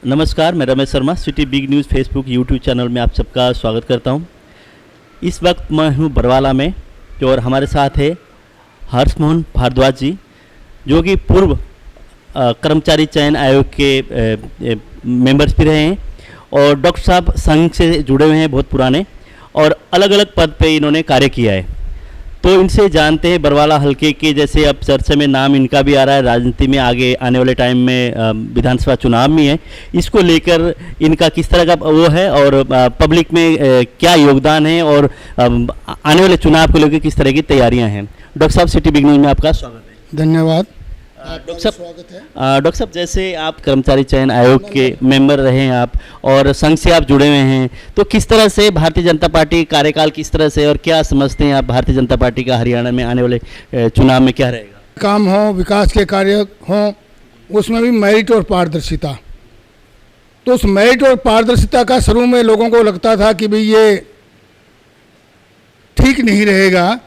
नमस्कार, मैं Ramesh Sharma city big news Facebook YouTube channel में आप सबका स्वागत करता हूं। इस वक्त मैं हूं बरवाला में और हमारे साथ है हर्षमोहन भारद्वाज जी, जो कि पूर्व कर्मचारी चयन आयोग के मेंबर्स भी रहे हैं और डॉक्टर साहब संघ से जुड़े हुए हैं बहुत पुराने, और अलग अलग पद पे इन्होंने कार्य किया है। तो इनसे जानते हैं बरवाला हल्के के, जैसे अब चर्चा में नाम इनका भी आ रहा है, राजनीति में आगे आने वाले टाइम में विधानसभा चुनाव में है, इसको लेकर इनका किस तरह का वो है और पब्लिक में क्या योगदान है और आने वाले चुनाव को लेकर किस तरह की तैयारियां हैं। डॉक्टर साहब, सिटी बिग न्यूज़ में आपका स्वागत है। धन्यवाद। डॉक्टर साहब, जैसे आप कर्मचारी चयन आयोग के मेंबर रहे हैं आप और संघ से आप जुड़े हुए हैं, तो किस तरह से भारतीय जनता पार्टी कार्यकाल किस तरह से और क्या समझते हैं आप भारतीय जनता पार्टी का हरियाणा में आने वाले चुनाव में क्या रहेगा? काम हो, विकास के कार्य हों, उसमें भी मेरिट और पारदर्शिता। तो उस मेरिट और पारदर्शिता का शुरू में लोगों को लगता था कि भाई ये ठीक नहीं रहेगा,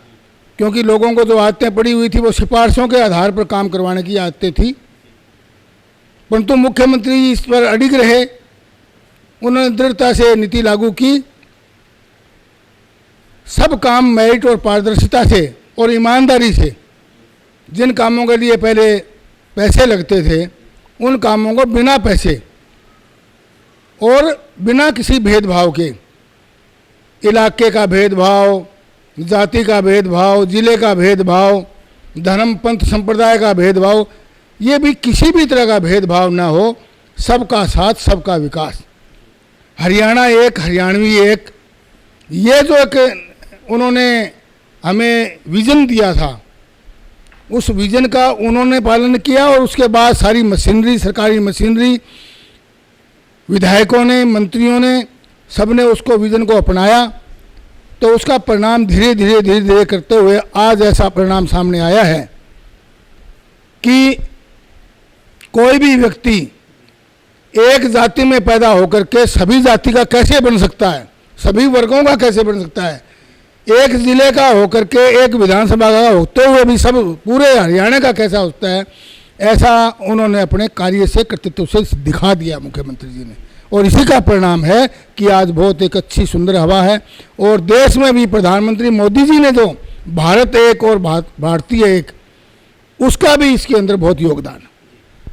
क्योंकि लोगों को जो आदतें पड़ी हुई थी वो सिफारिशों के आधार पर काम करवाने की आदतें थी। परंतु मुख्यमंत्री इस पर अडिग रहे, उन्होंने दृढ़ता से नीति लागू की। सब काम मेरिट और पारदर्शिता से और ईमानदारी से, जिन कामों के लिए पहले पैसे लगते थे उन कामों को बिना पैसे और बिना किसी भेदभाव के, इलाके का भेदभाव, जाति का भेदभाव, जिले का भेदभाव, धर्म पंथ संप्रदाय का भेदभाव, ये भी किसी भी तरह का भेदभाव ना हो, सबका साथ सबका विकास, हरियाणा एक हरियाणवी एक, ये जो एक उन्होंने हमें विज़न दिया था, उस विज़न का उन्होंने पालन किया। और उसके बाद सारी मशीनरी, सरकारी मशीनरी, विधायकों ने, मंत्रियों ने, सब ने उसको विज़न को अपनाया। तो उसका परिणाम धीरे धीरे करते हुए आज ऐसा परिणाम सामने आया है कि कोई भी व्यक्ति एक जाति में पैदा होकर के सभी जाति का कैसे बन सकता है, सभी वर्गों का कैसे बन सकता है, एक जिले का होकर के एक विधानसभा का होते हुए भी सब पूरे हरियाणा का कैसा होता है, ऐसा उन्होंने अपने कार्य से, कर्तृत्व से दिखा दिया मुख्यमंत्री जी ने। और इसी का परिणाम है कि आज बहुत एक अच्छी सुंदर हवा है। और देश में भी प्रधानमंत्री मोदी जी ने जो भारत एक और भारतीय एक, उसका भी इसके अंदर बहुत योगदान है।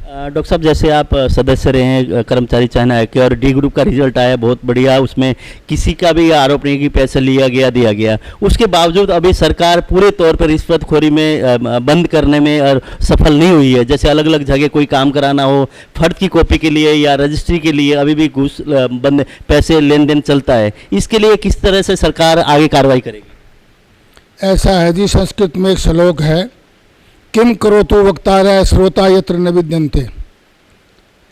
डॉक्टर साहब, जैसे आप सदस्य रहे हैं कर्मचारी चयन आयोग के और डी ग्रुप का रिजल्ट आया बहुत बढ़िया, उसमें किसी का भी आरोप नहीं कि पैसा लिया गया दिया गया, उसके बावजूद अभी सरकार पूरे तौर पर रिश्वतखोरी में बंद करने में और सफल नहीं हुई है। जैसे अलग अलग जगह कोई काम कराना हो, फर्द की कॉपी के लिए या रजिस्ट्री के लिए अभी भी घूस बंद पैसे लेन देन चलता है, इसके लिए किस तरह से सरकार आगे कार्रवाई करेगी? ऐसा है जी, संस्कृत में एक श्लोक है, किम करोतु वक्तारः श्रोता यत्र न विद्यन्ते।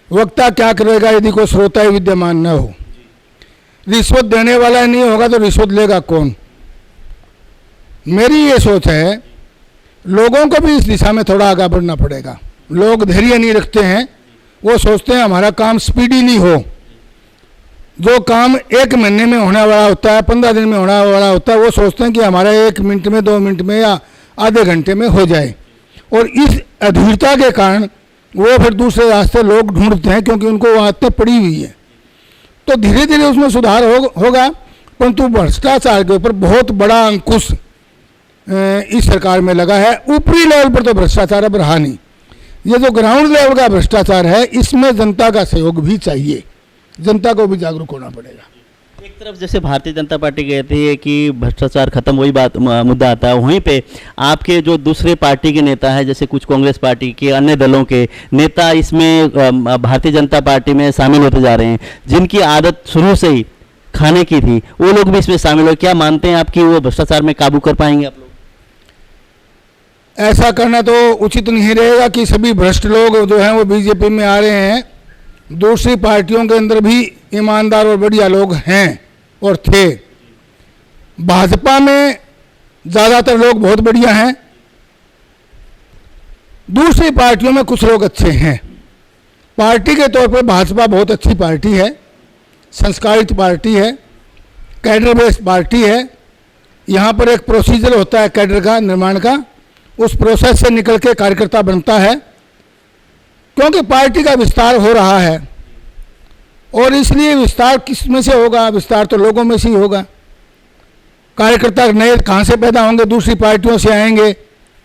वक्ता क्या करेगा यदि कोई श्रोता ही विद्यमान न हो? रिश्वत देने वाला नहीं होगा तो रिश्वत लेगा कौन? मेरी ये सोच है, लोगों को भी इस दिशा में थोड़ा आगे बढ़ना पड़ेगा। लोग धैर्य नहीं रखते हैं, वो सोचते हैं हमारा काम स्पीडीली हो। जो काम 1 महीने में होने वाला होता है, 15 दिन में होने वाला होता है, वो सोचते हैं कि हमारा 1 मिनट में, 2 मिनट में या आधे घंटे में हो जाए। और इस अधीरता के कारण वो फिर दूसरे रास्ते लोग ढूंढते हैं, क्योंकि उनको वो आदतें पड़ी हुई है। तो धीरे धीरे उसमें सुधार होगा, परंतु भ्रष्टाचार के ऊपर बहुत बड़ा अंकुश इस सरकार में लगा है। ऊपरी लेवल पर तो भ्रष्टाचार अब रहा नहीं, ये जो ग्राउंड लेवल का भ्रष्टाचार है, इसमें जनता का सहयोग भी चाहिए, जनता को भी जागरूक होना पड़ेगा। एक तरफ जैसे भारतीय जनता पार्टी कहती है कि भ्रष्टाचार खत्म, वही बात मुद्दा आता है, वहीं पे आपके जो दूसरे पार्टी के नेता है, जैसे कुछ कांग्रेस पार्टी के अन्य दलों के नेता इसमें भारतीय जनता पार्टी में शामिल होते जा रहे हैं, जिनकी आदत शुरू से ही खाने की थी, वो लोग भी इसमें शामिल हो। क्या मानते हैं आप कि वो भ्रष्टाचार में काबू कर पाएंगे आप लोग? ऐसा करना तो उचित नहीं रहेगा कि सभी भ्रष्ट लोग जो हैं वो बीजेपी में आ रहे हैं। दूसरी पार्टियों के अंदर भी ईमानदार और बढ़िया लोग हैं और थे। भाजपा में ज़्यादातर लोग बहुत बढ़िया हैं, दूसरी पार्टियों में कुछ लोग अच्छे हैं। पार्टी के तौर पर भाजपा बहुत अच्छी पार्टी है, संस्कारित पार्टी है, कैडर बेस्ड पार्टी है। यहाँ पर एक प्रोसीजर होता है कैडर का, निर्माण का, उस प्रोसेस से निकल के कार्यकर्ता बनता है। क्योंकि पार्टी का विस्तार हो रहा है, और इसलिए विस्तार किस में से होगा? विस्तार तो लोगों में से ही होगा। कार्यकर्ता नए कहाँ से पैदा होंगे? दूसरी पार्टियों से आएंगे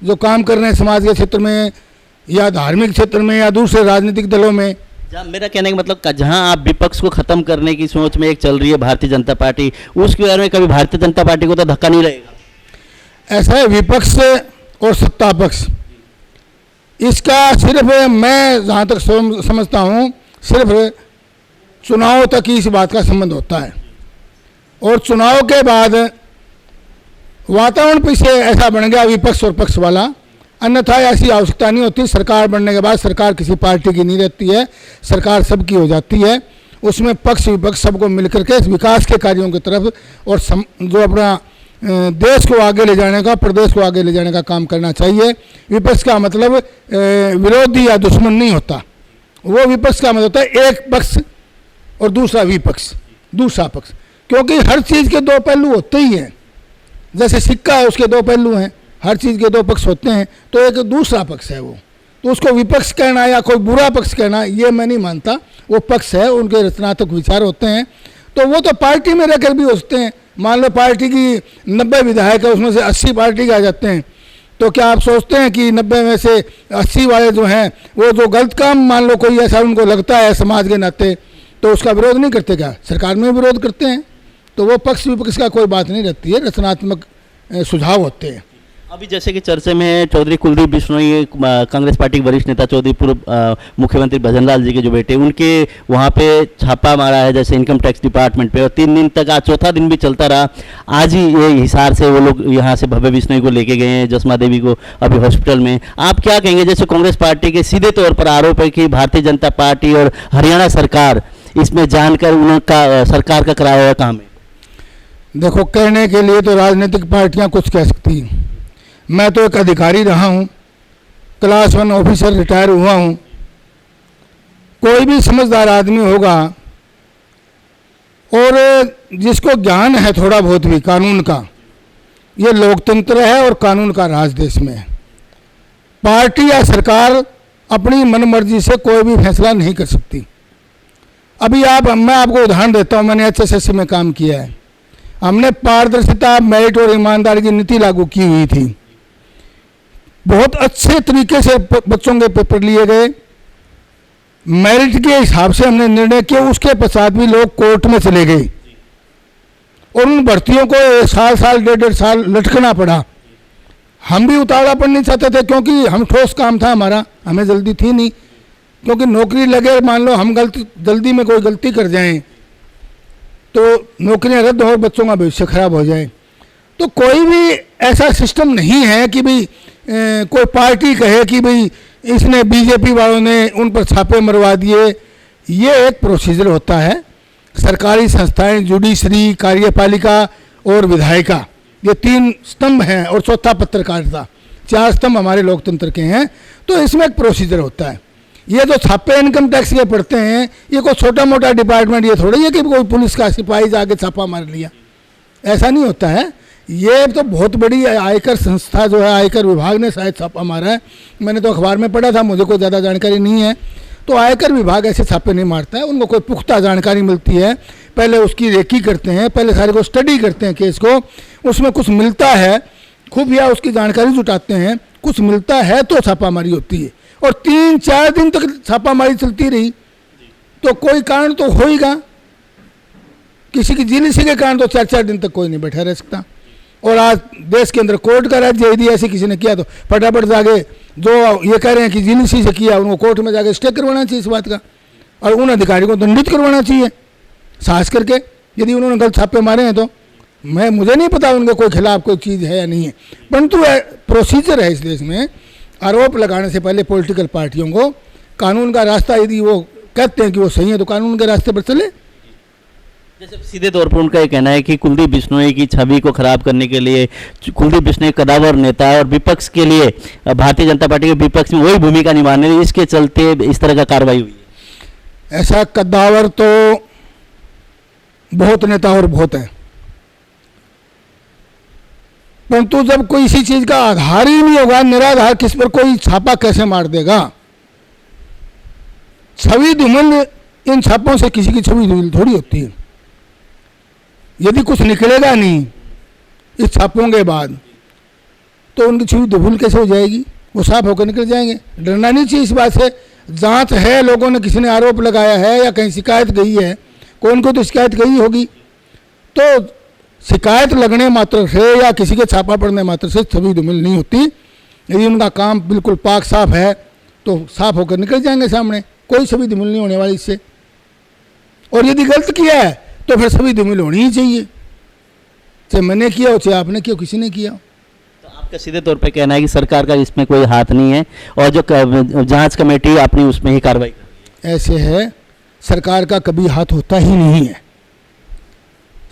जो काम कर रहे हैं समाज के क्षेत्र में या धार्मिक क्षेत्र में या दूसरे राजनीतिक दलों में। मेरा कहने का मतलब जहां आप विपक्ष को खत्म करने की सोच में एक चल रही है भारतीय जनता पार्टी, उसके बारे में कभी भारतीय जनता पार्टी को तो धक्का नहीं रहेगा? ऐसा है, विपक्ष और सत्ता पक्ष, इसका सिर्फ मैं जहाँ तक समझता हूँ सिर्फ चुनाव तक ही इस बात का संबंध होता है, और चुनाव के बाद वातावरण पीछे ऐसा बन गया विपक्ष और पक्ष वाला, अन्यथा ऐसी आवश्यकता नहीं होती। सरकार बनने के बाद सरकार किसी पार्टी की नहीं रहती है, सरकार सबकी हो जाती है। उसमें पक्ष विपक्ष सबको मिलकर के विकास के कार्यों की तरफ और जो अपना देश को आगे ले जाने का, प्रदेश को आगे ले जाने का काम करना चाहिए। विपक्ष का मतलब विरोधी या दुश्मन नहीं होता, वो विपक्ष का मतलब होता है एक पक्ष और दूसरा विपक्ष, दूसरा पक्ष, क्योंकि हर चीज़ के दो पहलू होते ही हैं। जैसे सिक्का है, उसके दो पहलू हैं, हर चीज़ के दो पक्ष होते हैं, तो एक दूसरा पक्ष है वो, तो उसको विपक्ष कहना या कोई बुरा पक्ष कहना ये मैं नहीं मानता। वो पक्ष है, उनके रचनात्मक विचार होते हैं, तो वो तो पार्टी में रहकर भी हो सकते हैं। मान लो पार्टी की 90 विधायक है, उसमें से 80 पार्टी के आ जाते हैं, तो क्या आप सोचते हैं कि 90 में से 80 वाले जो हैं वो जो गलत काम मान लो कोई ऐसा उनको लगता है समाज के नाते, तो उसका विरोध नहीं करते? क्या सरकार में विरोध करते हैं? तो वो पक्ष विपक्ष का कोई बात नहीं रहती है, रचनात्मक सुझाव होते हैं। अभी जैसे कि चर्चे में चौधरी कुलदीप बिश्नोई, कांग्रेस पार्टी के वरिष्ठ नेता, चौधरी पूर्व मुख्यमंत्री भजनलाल जी के जो बेटे, उनके वहाँ पे छापा मारा है जैसे इनकम टैक्स डिपार्टमेंट पे, और 3 दिन तक, आज चौथा दिन भी चलता रहा। आज ही ये हिसार से वो लोग यहाँ से भव्य बिश्नोई को लेके गए हैं, जसमा देवी को अभी हॉस्पिटल में। आप क्या कहेंगे? जैसे कांग्रेस पार्टी के सीधे तौर पर आरोप है कि भारतीय जनता पार्टी और हरियाणा सरकार इसमें जानकर उनका सरकार का कराया हुआ काम है। देखो, कहने के लिए तो राजनीतिक पार्टियां कुछ कह सकती हैं। मैं तो एक अधिकारी रहा हूं, क्लास 1 ऑफिसर रिटायर हुआ हूं। कोई भी समझदार आदमी होगा और जिसको ज्ञान है थोड़ा बहुत भी कानून का, ये लोकतंत्र है और कानून का राज देश में है। पार्टी या सरकार अपनी मनमर्जी से कोई भी फैसला नहीं कर सकती। अभी मैं आपको उदाहरण देता हूँ। मैंने HSSC में काम किया है। हमने पारदर्शिता, मेरिट और ईमानदारी की नीति लागू की हुई थी। बहुत अच्छे तरीके से बच्चों के पेपर लिए गए, मेरिट के हिसाब से हमने निर्णय किया। उसके पश्चात भी लोग कोर्ट में चले गए और उन भर्तियों को 1 साल, 1.5 साल लटकना पड़ा। हम भी उतावलापन नहीं चाहते थे, क्योंकि हम ठोस काम था हमारा, हमें जल्दी थी नहीं, क्योंकि नौकरी लगे, मान लो हम जल्दी में कोई गलती कर जाएं तो नौकरियां रद्द हो, बच्चों का भविष्य खराब हो जाए। तो कोई भी ऐसा सिस्टम नहीं है कि भाई कोई पार्टी कहे कि भाई इसने, बीजेपी वालों ने उन पर छापे मरवा दिए। ये एक प्रोसीजर होता है। सरकारी संस्थाएं, जुडिशरी, कार्यपालिका और विधायिका, ये 3 स्तंभ हैं, और चौथा पत्रकारिता, 4 स्तंभ हमारे लोकतंत्र के हैं। तो इसमें एक प्रोसीजर होता है। ये जो छापे इनकम टैक्स के पड़ते हैं, ये कोई छोटा मोटा डिपार्टमेंट ये थोड़ा है कि कोई पुलिस का सिपाही जाके छापा मार लिया, ऐसा नहीं होता है। ये तो बहुत बड़ी आयकर संस्था जो है, आयकर विभाग ने शायद छापा मारा है। मैंने तो अखबार में पढ़ा था, मुझे कोई ज़्यादा जानकारी नहीं है। तो आयकर विभाग ऐसे छापे नहीं मारता है, उनको कोई पुख्ता जानकारी मिलती है, पहले उसकी रेकी करते हैं, पहले सारे को स्टडी करते हैं केस को, उसमें कुछ मिलता है, खुफिया उसकी जानकारी जुटाते हैं, कुछ मिलता है तो छापामारी होती है। और 3-4 दिन तक छापामारी चलती रही तो कोई कारण तो होगा। किसी की जीलिसी के कारण तो 4-4 दिन तक कोई नहीं बैठा रह सकता। और आज देश के अंदर कोर्ट का राज्य, यदि ऐसे किसी ने किया तो फटाफट जाके, जो ये कह रहे हैं कि जीलिसी से किया, उनको कोर्ट में जाके स्टे करवाना चाहिए इस बात का, और उन अधिकारी को दंडित करवाना चाहिए साहस करके, यदि उन्होंने गलत छापे मारे हैं तो। मुझे नहीं पता उनके कोई खिलाफ कोई चीज़ है या नहीं है, परंतु प्रोसीजर है इस देश में। आरोप लगाने से पहले पॉलिटिकल पार्टियों को कानून का रास्ता, यदि वो कहते हैं कि वो सही है तो कानून के रास्ते पर चले। जैसे सीधे तौर पर उनका ये कहना है कि कुलदीप बिश्नोई की छवि को खराब करने के लिए, कुलदीप बिश्नोई कदावर नेता है और विपक्ष के लिए, भारतीय जनता पार्टी के विपक्ष में वही भूमिका निभाने रही, इसके चलते इस तरह का कार्रवाई हुई है। ऐसा कदावर तो बहुत नेता और बहुत है, परंतु जब कोई इसी चीज का आधार ही नहीं होगा, निराधार किस पर कोई छापा कैसे मार देगा। छवि धूमल इन छापों से किसी की छवि धूल थोड़ी होती है। यदि कुछ निकलेगा नहीं इस छापों के बाद तो उनकी छवि धूल कैसे हो जाएगी? वो साफ होकर निकल जाएंगे। डरना नहीं चाहिए इस बात से। जांच है, लोगों ने, किसी ने आरोप लगाया है या कहीं शिकायत गई है, कौन को तो शिकायत गई होगी, तो शिकायत लगने मात्र से या किसी के छापा पड़ने मात्र से छवि धूमिल नहीं होती। यदि उनका काम बिल्कुल पाक साफ है तो साफ होकर निकल जाएंगे सामने, कोई छवि धूमिल नहीं होने वाली इससे। और यदि गलत किया है तो फिर छवि धूमिल होनी ही चाहिए, चाहे मैंने किया हो चाहे आपने किया हो, किसी ने किया हो। तो आपका सीधे तौर पे कहना है कि सरकार का इसमें कोई हाथ नहीं है और जो जांच कमेटी अपनी उसमें ही कार्रवाई कर रही है? ऐसे है, सरकार का कभी हाथ होता ही नहीं है,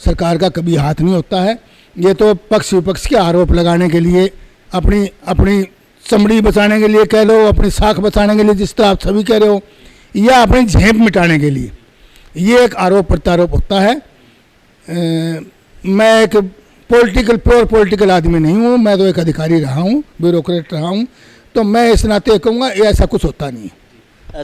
सरकार का कभी हाथ नहीं होता है। ये तो पक्ष विपक्ष के आरोप लगाने के लिए, अपनी अपनी चमड़ी बचाने के लिए कह लो, अपनी साख बचाने के लिए जिस तरह आप सभी कह रहे हो, या अपनी झेप मिटाने के लिए, ये एक आरोप प्रत्यारोप होता है। मैं एक प्योर पॉलिटिकल आदमी नहीं हूँ, मैं तो एक अधिकारी रहा हूँ, ब्यूरोक्रेट रहा हूँ, तो मैं इस नाते कहूँगा ये ऐसा कुछ होता नहीं है।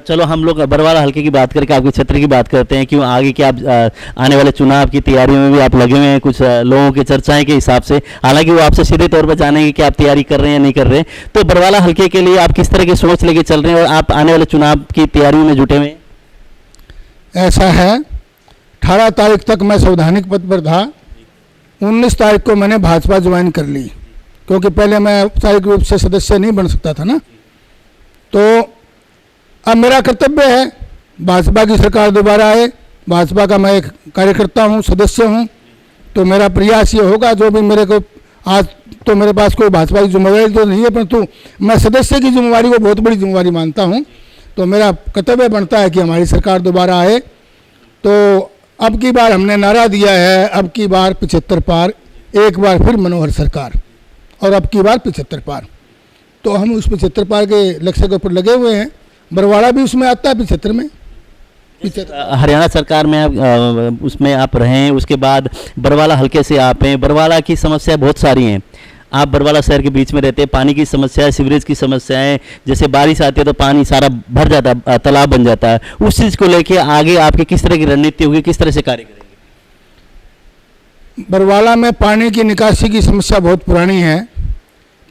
चलो हम लोग बरवाला हल्के की बात करके आपके क्षेत्र की बात करते हैं। क्यों आगे के आप आने वाले चुनाव की तैयारियों में भी आप लगे हुए हैं, कुछ लोगों की चर्चाएं के हिसाब से, हालांकि वो आपसे सीधे तौर पर जानेंगे कि आप तैयारी कर रहे हैं या नहीं कर रहे हैं। तो बरवाला हल्के के लिए आप किस तरह की सोच लेके चल रहे हैं और आप आने वाले चुनाव की तैयारियों में जुटे हुए हैं? ऐसा है, 18 तारीख तक मैं संवैधानिक पद पर था, 19 तारीख को मैंने भाजपा ज्वाइन कर ली, क्योंकि पहले मैं औपचारिक रूप से सदस्य नहीं बन सकता था ना। तो अब मेरा कर्तव्य है भाजपा की सरकार दोबारा आए, भाजपा का मैं एक कार्यकर्ता हूँ, सदस्य हूँ, तो मेरा प्रयास ये होगा, जो भी मेरे को, आज तो मेरे पास कोई भाजपा की जिम्मेवारी तो नहीं है, परंतु मैं सदस्य की जिम्मेवारी को बहुत बड़ी जिम्मेवारी मानता हूँ। तो मेरा कर्तव्य बनता है कि हमारी सरकार दोबारा आए। तो अब की बार हमने नारा दिया है, अब की बार 75 पार, एक बार फिर मनोहर सरकार, और अब की बार 75 पार। तो हम उस 75 पार के लक्ष्य के ऊपर लगे हुए हैं। बरवाड़ा भी उसमें आता है 75 में। हरियाणा सरकार में आप उसमें आप रहें, उसके बाद बरवाला हल्के से आप हैं। बरवाला की समस्या बहुत सारी हैं, आप बरवाला शहर के बीच में रहते हैं। पानी की समस्या है, सीवरेज की समस्या है, जैसे बारिश आती है तो पानी सारा भर जाता है, तालाब बन जाता है। उस चीज़ को लेके आगे आपकी किस तरह की रणनीति होगी, किस तरह से कार्य करेंगे? बरवाला में पानी की निकासी की समस्या बहुत पुरानी है।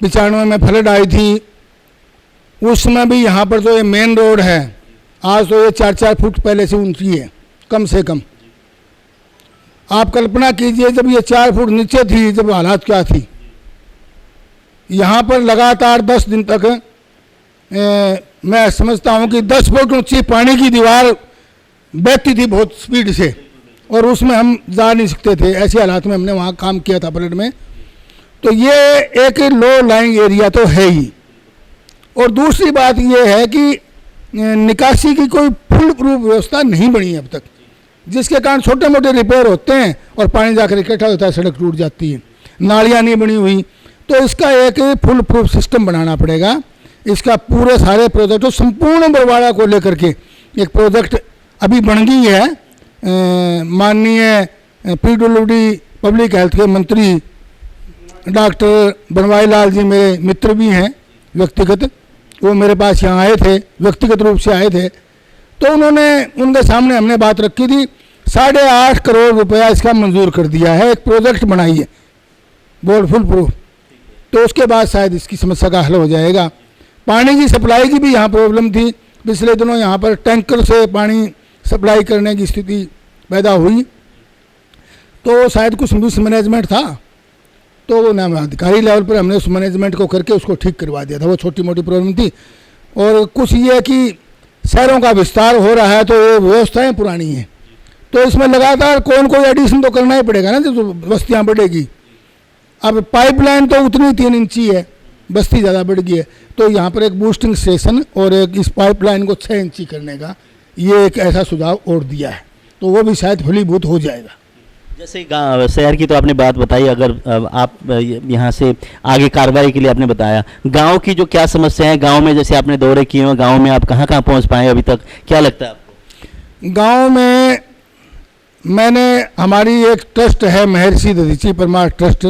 95 में फ्लड आई थी, उस समय भी यहाँ पर जो ये मेन रोड है, आज तो ये 4-4 फुट पहले से ऊंची है कम से कम। आप कल्पना कीजिए जब ये 4 फुट नीचे थी, जब हालात क्या थी। यहाँ पर लगातार 10 दिन तक मैं समझता हूँ कि 10 फुट ऊंची पानी की दीवार बहती थी बहुत स्पीड से, और उसमें हम जा नहीं सकते थे। ऐसे हालात में हमने वहाँ काम किया था फ्लड में। तो ये एक लो लाइंग एरिया तो है ही। और दूसरी बात ये है कि निकासी की कोई फुल प्रूफ व्यवस्था नहीं बनी है अब तक, जिसके कारण छोटे मोटे रिपेयर होते हैं और पानी जाकर इकट्ठा होता है, सड़क टूट जाती है, नालियाँ नहीं बनी हुई। तो इसका एक फुल प्रूफ सिस्टम बनाना पड़ेगा। इसका पूरे सारे प्रोजेक्ट, संपूर्ण बरवाड़ा को लेकर के एक प्रोजेक्ट अभी बन गई है। माननीय PWD पब्लिक हेल्थ के मंत्री डॉक्टर बनवारी लाल जी मेरे मित्र भी हैं व्यक्तिगत, वो मेरे पास यहाँ आए थे, व्यक्तिगत रूप से आए थे। तो उन्होंने, उनके सामने हमने बात रखी थी, 8.5 करोड़ रुपया इसका मंजूर कर दिया है, एक प्रोजेक्ट बनाई है बोर्ड फुल प्रूफ। तो उसके बाद शायद इसकी समस्या का हल हो जाएगा। पानी की सप्लाई की भी यहाँ प्रॉब्लम थी, पिछले दिनों यहाँ पर टैंकर से पानी सप्लाई करने की स्थिति पैदा हुई, तो शायद कुछ मिसमैनेजमेंट था। तो ना अधिकारी लेवल पर हमने उस मैनेजमेंट को करके उसको ठीक करवा दिया था, वो छोटी मोटी प्रॉब्लम थी। और कुछ ये है कि शहरों का विस्तार हो रहा है, तो ये व्यवस्थाएं पुरानी हैं, तो इसमें लगातार कोई एडिशन तो करना ही पड़ेगा ना, जब बस्तियाँ बढ़ेगी। अब पाइपलाइन तो उतनी 3 इंची है, बस्ती ज़्यादा बढ़ गई है, तो यहाँ पर एक बूस्टिंग स्टेशन और एक इस पाइपलाइन को 6 इंची करने का ये एक ऐसा सुझाव और दिया है, तो वो भी शायद फलीभूत हो जाएगा। जैसे गाँव शहर की तो आपने बात बताई, अगर आप यहाँ से आगे कार्रवाई के लिए आपने बताया, गांव की जो क्या समस्या है, गांव में जैसे आपने दौरे किए हो, गांव में आप कहाँ कहाँ पहुँच पाए अभी तक, क्या लगता है आपको? गांव में मैंने, हमारी एक ट्रस्ट है महर्षि दधीची परमार ट्रस्ट,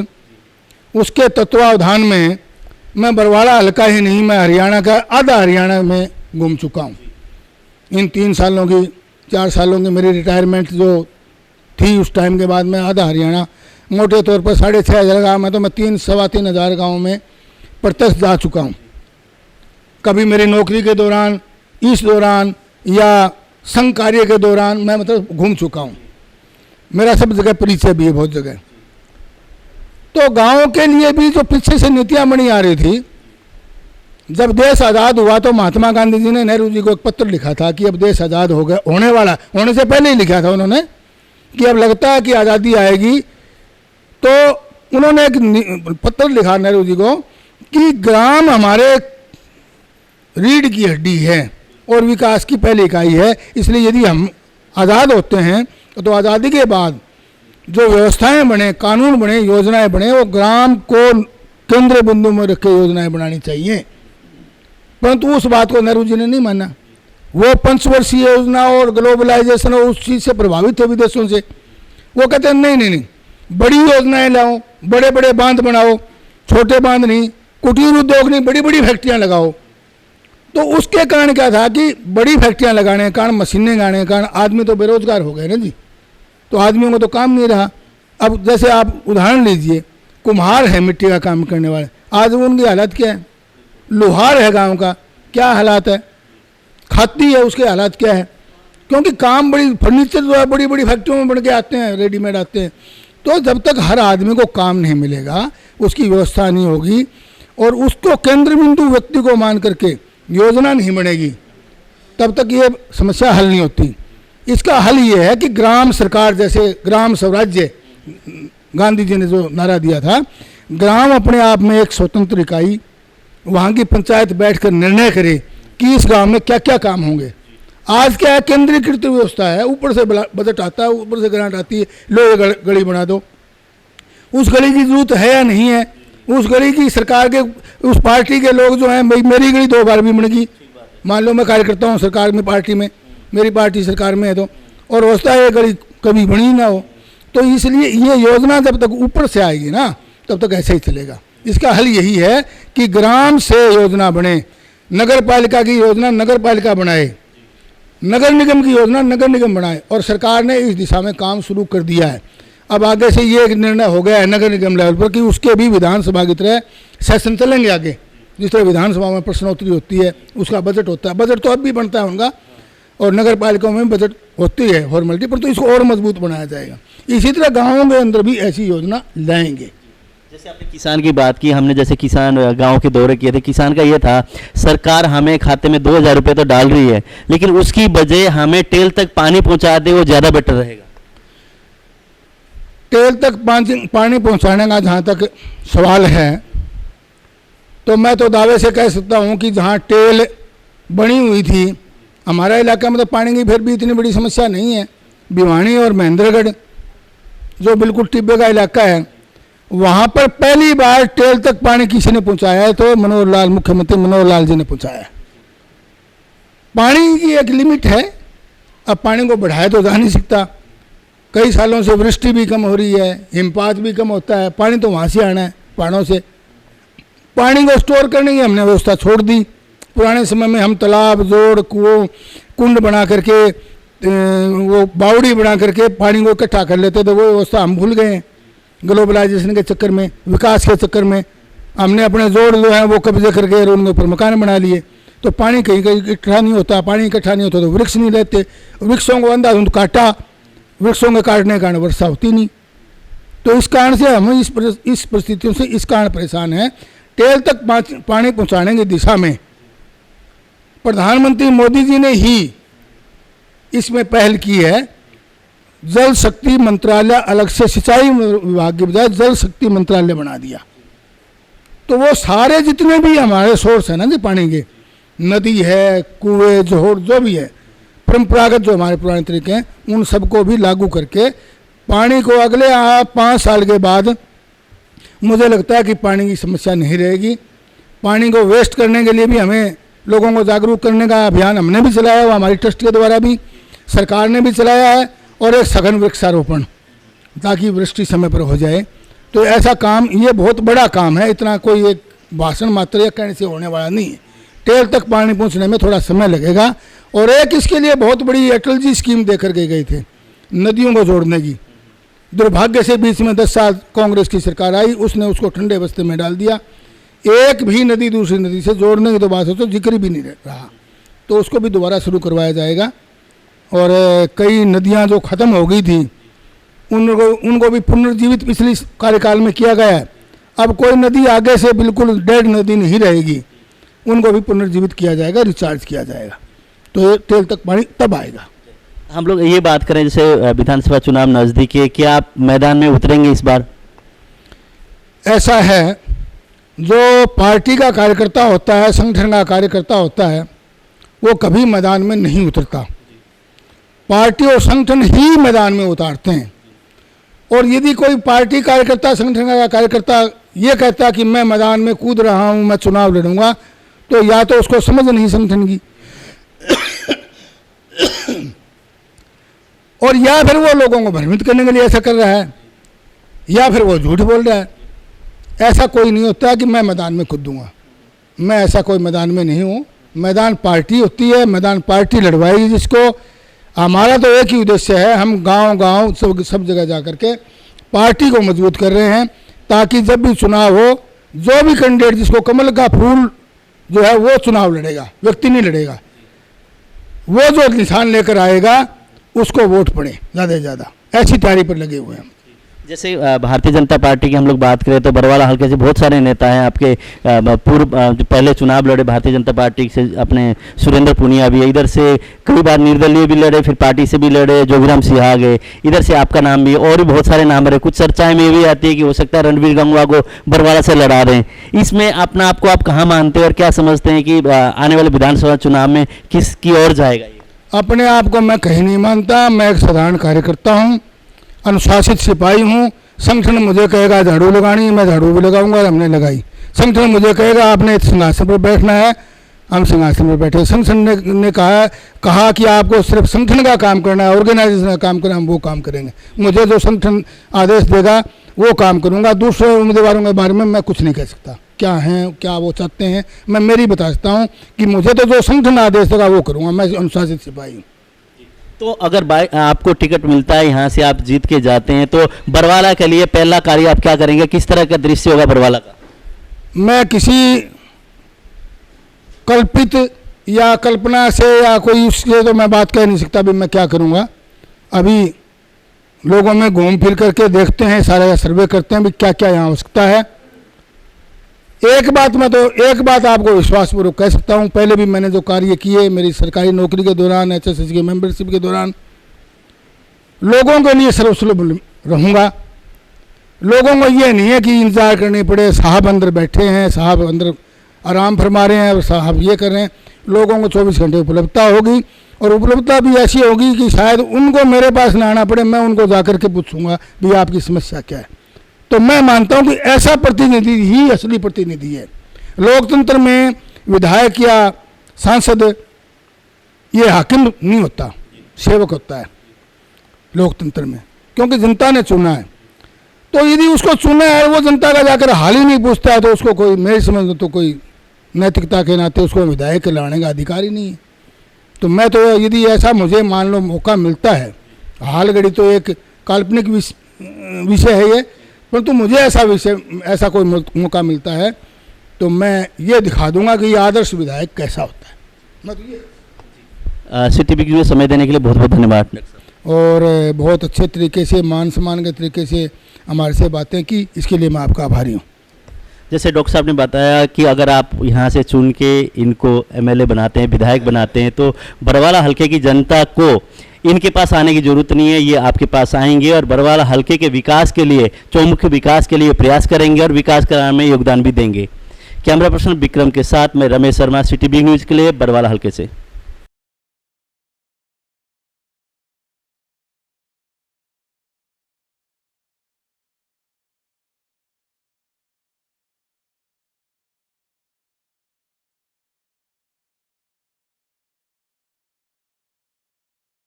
उसके तत्वावधान में मैं बरवाड़ा हल्का ही नहीं, मैं हरियाणा का आधा हरियाणा में घूम चुका हूँ इन 3 सालों की 4 सालों की मेरी रिटायरमेंट जो थी उस टाइम के बाद मैं आधा हरियाणा मोटे तौर पर 6,500 गाँव में तो मैं 3-3,500 गाँव में प्रत्यक्ष जा चुका हूँ। कभी मेरी नौकरी के दौरान, इस दौरान या संघ कार्य के दौरान मैं मतलब घूम चुका हूँ। मेरा सब जगह परिचय भी है, बहुत जगह। तो गाँव के लिए भी जो पीछे से नीतियाँ बनी आ रही थी, जब देश आज़ाद हुआ तो महात्मा गांधी जी ने नेहरू जी को एक पत्र लिखा था कि अब देश आज़ाद हो गया, होने वाला, होने से पहले ही लिखा था उन्होंने कि अब लगता है कि आज़ादी आएगी। तो उन्होंने एक पत्र लिखा नेहरू जी को कि ग्राम हमारे रीढ़ की हड्डी है और विकास की पहली इकाई है, इसलिए यदि हम आज़ाद होते हैं तो आज़ादी के बाद जो व्यवस्थाएं बने, कानून बने, योजनाएं बने, वो ग्राम को केंद्र बिंदु में रख के योजनाएं बनानी चाहिए। परंतु उस बात को नेहरू जी ने नहीं माना। वो पंचवर्षीय योजना और ग्लोबलाइजेशन और उस चीज़ से प्रभावित थे विदेशों से। वो कहते हैं नहीं, बड़ी योजनाएं लाओ, बड़े बड़े बांध बनाओ, छोटे बांध नहीं, कुटीर उद्योग नहीं, बड़ी बड़ी फैक्ट्रियाँ लगाओ। तो उसके कारण क्या था कि बड़ी फैक्ट्रियाँ लगाने के कारण, मशीनें लगाने के कारण आदमी तो बेरोजगार हो गए ना जी। तो आदमियों को तो काम नहीं रहा। अब जैसे आप उदाहरण लीजिए, कुम्हार है मिट्टी का काम करने वाले, आज उनकी हालत क्या है? लोहार है गांव का, क्या हालात है? खाती है, उसके हालात क्या है? क्योंकि काम बड़ी, फर्नीचर जो है बड़ी बड़ी फैक्ट्रियों में बन के आते हैं, रेडीमेड आते हैं। तो जब तक हर आदमी को काम नहीं मिलेगा, उसकी व्यवस्था नहीं होगी और उसको केंद्र बिंदु व्यक्ति को मान करके योजना नहीं बनेगी, तब तक ये समस्या हल नहीं होती। इसका हल ये है कि ग्राम सरकार, जैसे ग्राम स्वराज्य गांधी जी ने जो नारा दिया था, ग्राम अपने आप में एक स्वतंत्र इकाई, वहाँ की पंचायत बैठकर निर्णय करे कि इस गांव में क्या क्या काम होंगे। आज क्या है, केंद्रीकृत व्यवस्था है, ऊपर से बजट आता है, ऊपर से ग्रांट आती है, लो ये गली बना दो। उस गली की जरूरत है या नहीं है, उस गली की सरकार के, उस पार्टी के लोग जो हैं, भाई मेरी गली 2 बार भी बन गई, मान लो मैं कार्यकर्ता हूँ सरकार में, पार्टी में, मेरी पार्टी सरकार में है तो, और हो सकता है ये गली कभी बनी ना हो। तो इसलिए ये योजना जब तक ऊपर से आएगी ना, तब तक ऐसे ही चलेगा। इसका हल यही है कि ग्राम से योजना बने, नगर पालिका की योजना नगर पालिका बनाए, नगर निगम की योजना नगर निगम बनाए, और सरकार ने इस दिशा में काम शुरू कर दिया है। अब आगे से ये एक निर्णय हो गया है नगर निगम लेवल पर कि उसके भी विधानसभा की तरह सेशन चलेंगे आगे। जिस तरह विधानसभा में प्रश्नोत्तरी होती है, उसका बजट होता है, बजट तो अब भी बनता है उनका, और नगर पालिकाओं में बजट होती है फॉर्मेलिटी, पर तो इसको और मजबूत बनाया जाएगा। इसी तरह गाँवों के अंदर भी ऐसी योजना लाएंगे। जैसे आपने किसान की बात की, हमने जैसे किसान गांव के दौरे किए थे, किसान का ये था, सरकार हमें खाते में 2,000 रुपये तो डाल रही है, लेकिन उसकी बजाय हमें टेल तक पानी पहुंचा दे, वो ज़्यादा बेटर रहेगा। टेल तक पानी पहुंचाने का जहाँ तक सवाल है, तो मैं तो दावे से कह सकता हूँ कि जहाँ टेल बनी हुई थी, हमारा इलाका में तो पानी की फिर भी इतनी बड़ी समस्या नहीं है। भिवानी और महेंद्रगढ़ जो बिल्कुल टिब्बे का इलाका है, वहाँ पर पहली बार टेल तक पानी किसी ने पहुँचाया है तो मुख्यमंत्री मनोहर लाल जी ने पहुँचाया है। पानी की एक लिमिट है, अब पानी को बढ़ाया तो जा नहीं सकता। कई सालों से वृष्टि भी कम हो रही है, हिमपात भी कम होता है, पानी तो वहाँ से आना है, पहाड़ों से। पानी को स्टोर करने की हमने व्यवस्था छोड़ दी। पुराने समय में हम तालाब, जोड़, कुओं, कुंड बना करके, वो बावड़ी बना करके पानी को इकट्ठा कर लेते थे, वो व्यवस्था हम भूल गए हैं। ग्लोबलाइजेशन के चक्कर में, विकास के चक्कर में हमने अपने जोड़ जो हैं वो कब्जे करके उनके ऊपर मकान बना लिए। तो पानी कहीं कहीं इकट्ठा नहीं होता, पानी इकट्ठा नहीं होता तो वृक्ष नहीं रहते, वृक्षों को अंधाधुंध काटा, वृक्षों के काटने के कारण वर्षा होती नहीं। तो इस कारण से हम इस परिस्थितियों से इस कारण परेशान हैं। टेल तक पानी पहुँचाने की दिशा में प्रधानमंत्री मोदी जी ने ही इसमें पहल की है। जल शक्ति मंत्रालय अलग से सिंचाई विभाग के बजाय जल शक्ति मंत्रालय बना दिया। तो वो सारे जितने भी हमारे सोर्स हैं ना जी पानी के, नदी है, कुएं, जोहर, जो भी है, परंपरागत जो हमारे पुराने तरीके हैं, उन सबको भी लागू करके पानी को अगले 5 साल के बाद मुझे लगता है कि पानी की समस्या नहीं रहेगी। पानी को वेस्ट करने के लिए भी हमें लोगों को जागरूक करने का अभियान हमने भी चलाया हुआ, हमारी ट्रस्ट के द्वारा भी, सरकार ने भी चलाया है, और एक सघन वृक्षारोपण ताकि वृष्टि समय पर हो जाए। तो ऐसा काम, ये बहुत बड़ा काम है, इतना कोई एक भाषण मात्र या कहने से होने वाला नहीं है। टेल तक पानी पहुंचने में थोड़ा समय लगेगा और एक इसके लिए बहुत बड़ी अटल जी स्कीम देकर के गए थे नदियों को जोड़ने की। दुर्भाग्य से बीच में 10 साल कांग्रेस की सरकार आई, उसने उसको ठंडे बस्ते में डाल दिया। एक भी नदी दूसरी नदी से जोड़ने की तो बात हो तो जिक्र भी नहीं रहा। तो उसको भी दोबारा शुरू करवाया जाएगा। और कई नदियां जो ख़त्म हो गई थी उनको भी पुनर्जीवित पिछली कार्यकाल में किया गया है। अब कोई नदी आगे से बिल्कुल डेड नदी नहीं रहेगी, उनको भी पुनर्जीवित किया जाएगा, रिचार्ज किया जाएगा, तो तेल तक पानी तब आएगा। हम लोग ये बात करें जैसे विधानसभा चुनाव नज़दीक है, क्या आप मैदान में उतरेंगे इस बार? ऐसा है, जो पार्टी का कार्यकर्ता होता है, संगठन का कार्यकर्ता होता है, वो कभी मैदान में नहीं उतरता। पार्टी और संगठन ही मैदान में उतारते हैं। और यदि कोई पार्टी कार्यकर्ता, संगठन का कार्यकर्ता ये कहता कि मैं मैदान में कूद रहा हूँ, मैं चुनाव लड़ूंगा, तो या तो उसको समझ नहीं संगठन की और या फिर वो लोगों को भ्रमित करने के लिए ऐसा कर रहा है, या फिर वो झूठ बोल रहा है। ऐसा कोई नहीं होता कि मैं मैदान में कूदूंगा। मैं ऐसा कोई मैदान में नहीं हूँ। मैदान पार्टी होती है, मैदान पार्टी लड़वाएगी जिसको। हमारा तो एक ही उद्देश्य है, हम गांव-गांव सब जगह जा कर के पार्टी को मजबूत कर रहे हैं, ताकि जब भी चुनाव हो, जो भी कैंडिडेट जिसको कमल का फूल जो है वो चुनाव लड़ेगा, व्यक्ति नहीं लड़ेगा, वो जो निशान लेकर आएगा उसको वोट पड़े ज़्यादा से ज़्यादा। ऐसी तैयारी पर लगे हुए हैं। जैसे भारतीय जनता पार्टी की हम लोग बात करें तो बरवाला हल्के से बहुत सारे नेता हैं आपके। पूर्व जो पहले चुनाव लड़े भारतीय जनता पार्टी से, अपने सुरेंद्र पुनिया भी है, इधर से कई बार निर्दलीय भी लड़े, फिर पार्टी से भी लड़े, जोगीराम सिंह गए, इधर से आपका नाम भी, और भी बहुत सारे नाम रहे। कुछ चर्चाएं में ये भी आती है कि हो सकता है रणवीर गंगवा को बरवाला से लड़ा रहे हैं। इसमें अपना आपको आप कहाँ मानते हैं और क्या समझते हैं कि आने वाले विधानसभा चुनाव में किसकी ओर जाएगा ये? अपने आप को मैं कहीं नहीं मानता। मैं एक साधारण कार्यकर्ता हूँ, अनुशासित सिपाही हूँ। संगठन मुझे कहेगा झाड़ू लगानी, मैं झाड़ू भी लगाऊंगा, हमने लगाई। संगठन मुझे कहेगा आपने सिंहासन पर बैठना है, हम सिंहासन पर बैठे। संगठन ने कहा कि आपको सिर्फ संगठन का काम करना है, ऑर्गेनाइजेशन का काम करना है, हम वो काम करेंगे। मुझे जो संगठन आदेश देगा वो काम करूँगा। दूसरे उम्मीदवारों के बारे में मैं कुछ नहीं कह सकता, क्या हैं, क्या वो चाहते हैं। मैं मेरी बता सकता हूँ कि मुझे तो जो संगठन आदेश देगा वो करूँगा। मैं अनुशासित सिपाही हूँ। तो अगर आपको टिकट मिलता है, यहाँ से आप जीत के जाते हैं, तो बरवाला के लिए पहला कार्य आप क्या करेंगे? किस तरह का दृश्य होगा बरवाला का? मैं किसी कल्पित या कल्पना से या कोई उससे तो मैं बात कह नहीं सकता भी मैं क्या करूँगा। अभी लोगों में घूम फिर करके देखते हैं, सारा सर्वे करते हैं भी क्या क्या यहाँ आवश्यकता है। एक बात आपको विश्वासपूर्वक कह सकता हूँ, पहले भी मैंने जो कार्य किए मेरी सरकारी नौकरी के दौरान, HSS की मेंबरशिप के दौरान, लोगों के लिए सर्वसुलभ रहूँगा। लोगों को ये नहीं है कि इंतज़ार करनी पड़े, साहब अंदर बैठे हैं, साहब अंदर आराम फरमा रहे हैं और साहब ये कर रहे हैं। लोगों को 24 घंटे उपलब्धता होगी, और उपलब्धता भी ऐसी होगी कि शायद उनको मेरे पास ना आना पड़े, मैं उनको जा कर के पूछूँगा भी आपकी समस्या क्या है। तो मैं मानता हूं कि ऐसा प्रतिनिधि ही असली प्रतिनिधि है। लोकतंत्र में विधायक या सांसद ये हाकिम नहीं होता, सेवक होता है लोकतंत्र में, क्योंकि जनता ने चुना है। तो यदि उसको चुना है वो जनता का जाकर हाल ही नहीं पूछता है, तो उसको कोई, मेरी समझ में तो कोई नैतिकता के नाते उसको विधायक लाने का अधिकार ही नहीं है। तो मैं तो यदि ऐसा मुझे मान लो मौका मिलता है, हाल घड़ी तो एक काल्पनिक विषय है ये, परंतु मुझे ऐसा कोई मौका मिलता है तो मैं ये दिखा दूंगा कि ये आदर्श विधायक कैसा होता है। मैं तो ये सिटी बिग में समय देने के लिए बहुत बहुत धन्यवाद। और बहुत अच्छे तरीके से, मान सम्मान के तरीके से हमारे से बातें की, इसके लिए मैं आपका आभारी हूँ। जैसे डॉक्टर साहब ने बताया कि अगर आप यहाँ से चुन के इनको MLA बनाते हैं, विधायक बनाते हैं, तो बरवाला हल्के की जनता को इनके पास आने की जरूरत नहीं है, ये आपके पास आएंगे और बरवाला हल्के के विकास के लिए, चौमुखी विकास के लिए प्रयास करेंगे और विकास कराने में योगदान भी देंगे। कैमरा पर्सन विक्रम के साथ मैं Ramesh Sharma, city big news के लिए बरवाला हल्के से।